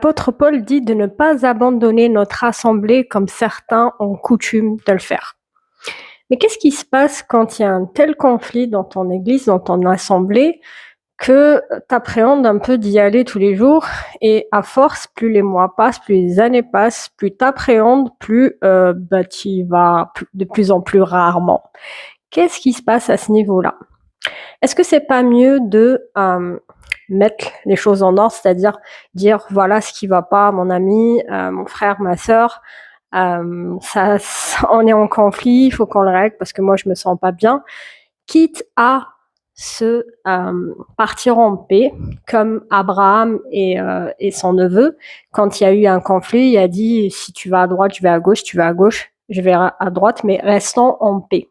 l'apôtre Paul dit de ne pas abandonner notre assemblée comme certains ont coutume de le faire. Mais qu'est-ce qui se passe quand il y a un tel conflit dans ton église, dans ton assemblée, que tu appréhendes un peu d'y aller tous les jours et à force, plus les mois passent, plus les années passent, plus tu appréhendes, plus tu y vas de plus en plus rarement. Qu'est-ce qui se passe à ce niveau-là? Est-ce que c'est pas mieux de mettre les choses en ordre, c'est-à-dire dire voilà ce qui va pas, mon ami, mon frère, ma sœur, ça, on est en conflit, il faut qu'on le règle parce que moi je me sens pas bien, quitte à se partir en paix, comme Abraham et son neveu, quand il y a eu un conflit, il a dit si tu vas à droite, je vais à gauche, tu vas à gauche, je vais à droite, mais restons en paix.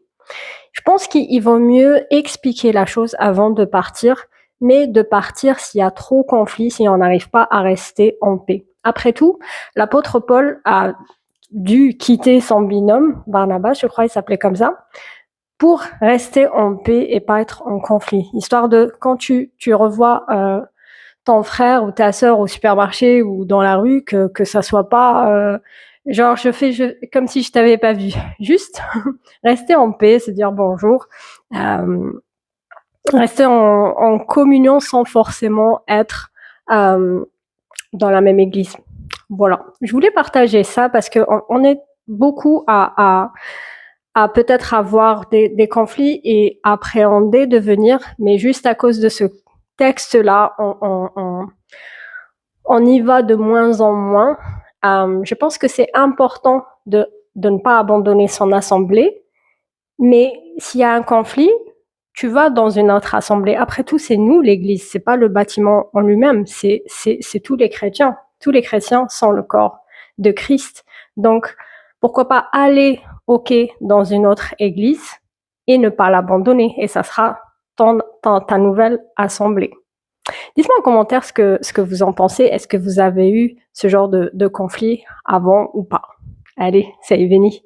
Je pense qu'il vaut mieux expliquer la chose avant de partir, mais de partir s'il y a trop de conflit, si on n'arrive pas à rester en paix. Après tout, l'apôtre Paul a dû quitter son binôme, Barnabas, je crois il s'appelait comme ça, pour rester en paix et pas être en conflit. Histoire de, quand tu revois ton frère ou ta sœur au supermarché ou dans la rue, que ça soit pas genre comme si je t'avais pas vu. Juste rester en paix, se dire bonjour, rester en communion sans forcément être dans la même église. Voilà, je voulais partager ça parce que on est beaucoup à peut-être avoir des conflits et appréhender de venir, mais juste à cause de ce texte-là, on y va de moins en moins. Je pense que c'est important de ne pas abandonner son assemblée, mais s'il y a un conflit, tu vas dans une autre assemblée. Après tout, c'est nous l'église, c'est pas le bâtiment en lui-même, c'est tous les chrétiens. Tous les chrétiens sont le corps de Christ. Donc, pourquoi pas aller dans une autre église et ne pas l'abandonner, et ça sera ta nouvelle assemblée. Dites-moi en commentaire ce que vous en pensez. Est-ce que vous avez eu ce genre de conflit avant ou pas? Allez, c'est Eveni.